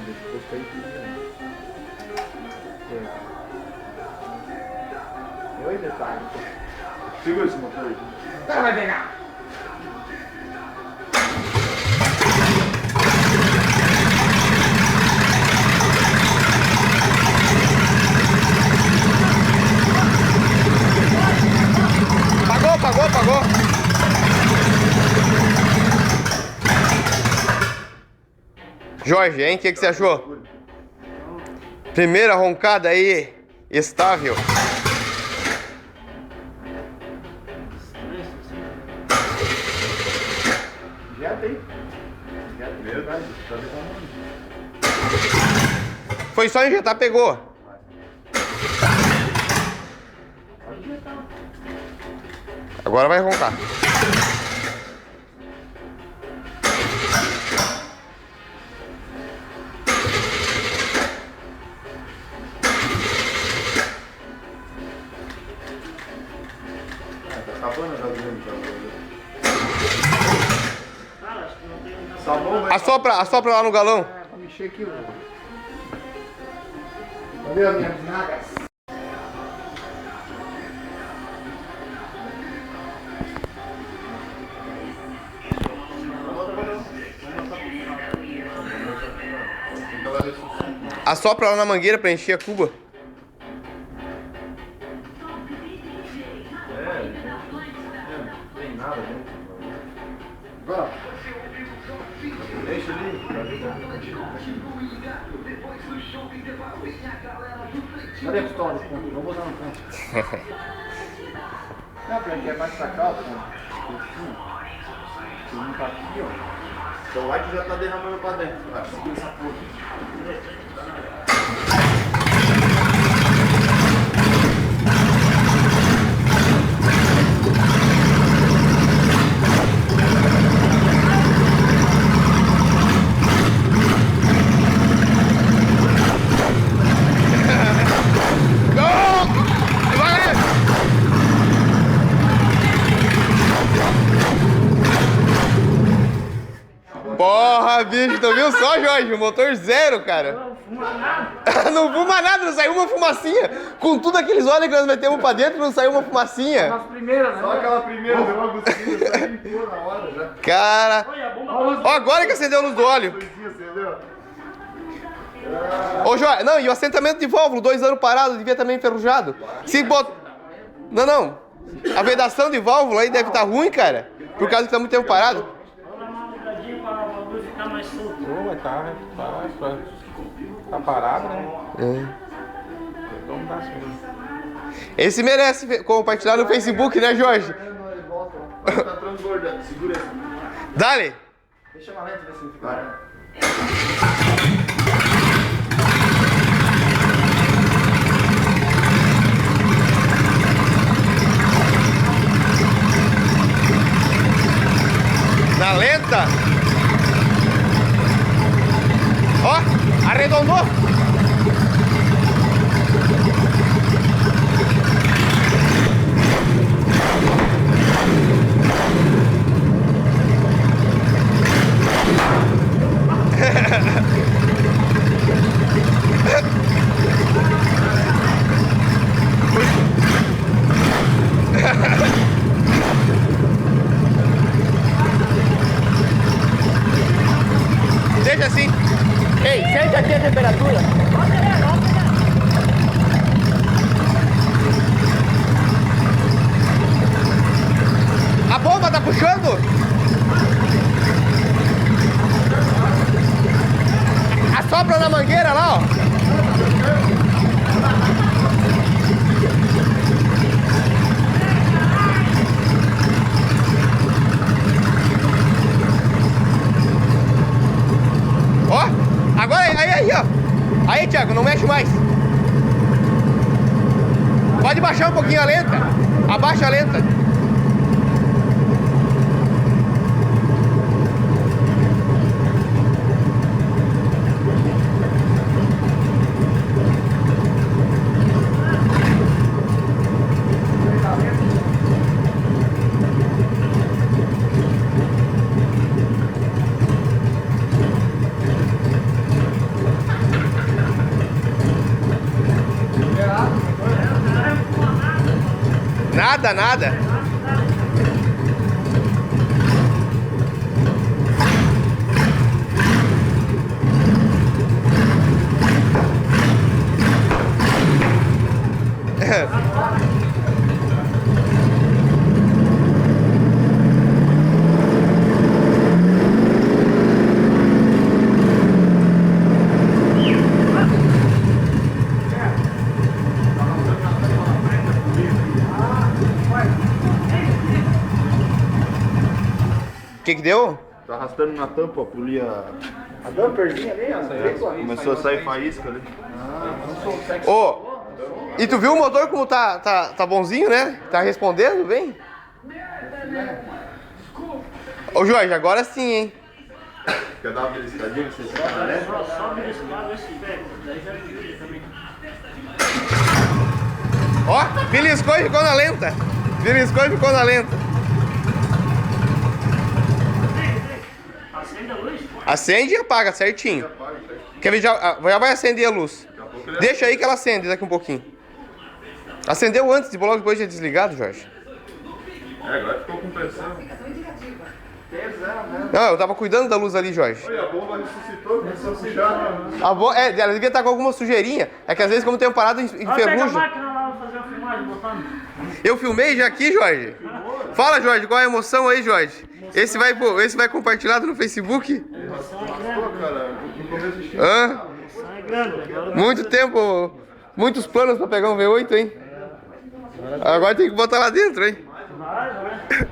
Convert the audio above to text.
depois caiu tudo, né? Oi, detalhe. Segura esse motor aí. Tá, vai pegar. Apagou. Jorge, hein? O que você achou? Primeira roncada aí, estável. Já tem. Verdade, tá reclamando. Foi só injetar, pegou. Pode injetar. Agora vai roncar. Tá acabando já o sabão. Assopra lá no galão. Vou mexer aqui, mano. Valeu, minhas nagas. Assopra lá na mangueira pra encher a cuba. Não tem nada dentro. Agora. Deixa ali. Cadê a pistola? Vamos botar no ponto. Não, porque é mais pra cá, o ponto. Tem um tá aqui, ó. Então o light já tá derramando pra dentro. Vai, segura essa porra. Porra, bicho, tu viu só, Jorge? O motor zero, cara. Não fuma nada. Não fuma nada, não saiu uma fumacinha. Com tudo aqueles óleos que nós metemos pra dentro, não saiu uma fumacinha. Nas primeiras, né? Só aquela primeira deu uma gostinha, só limpou na hora já. Cara. Olha, a bomba Ó, agora que acendeu a luz do óleo. Luzinha, acendeu? Ô, Jorge, não, e o assentamento de válvula, 2 anos parado, devia estar meio enferrujado. Se bot... Não. A vedação de válvula aí deve estar ruim, cara. Por causa que tá muito tempo parado. Vamos dar uma mudadinha para a luz ficar mais solta. Pô, mas tá parado, né? Então não dá assim. Esse merece compartilhar no Facebook, né, Jorge? Tá transbordando, segura aí. Dale! Deixa uma lenta ver se ele fica. Na lenta. Ó, arredondou. Deixa assim. Ei, sente aqui a temperatura. A bomba tá puxando? Assopra na mangueira lá, ó. Ó, agora aí, ó. Aí, Thiago, não mexe mais. Pode baixar um pouquinho a lenta. Abaixa a lenta. Nada, nada. O que deu? Tá arrastando na tampa, ó, polia. A damperzinha ali, ó. Começou a sair faísca ali. Ô, e tu viu o motor como tá bonzinho, né? Tá respondendo bem? Ô Jorge, agora sim, hein? Quer dar uma beliscadinha nesse né? Só beliscado esse pé, daí já vira também. Ó, beliscou e ficou na lenta. Beliscou e ficou na lenta. Acende a luz? Acende e apaga certinho. Quer ver? Já vai acender a luz. Deixa aí que ela acende daqui um pouquinho. Acendeu antes de logo depois de ter desligado, Jorge. É, agora ficou com pressão. Não, eu tava cuidando da luz ali, Jorge. Olha, a bomba ressuscitou, começou a puxar. Ela devia estar com alguma sujeirinha. É que às vezes, como tem um parado, Pega a enferruja. máquina lá, vou fazer uma filmagem botando. Eu filmei já aqui, Jorge. Fala, Jorge, qual é a emoção aí, Jorge? Esse vai compartilhado no Facebook? Pô, cara, no começo tinha. Hã? É grande, agora Muito tempo, muitos planos pra pegar um V8, hein? Agora tem que botar lá dentro, hein? vai.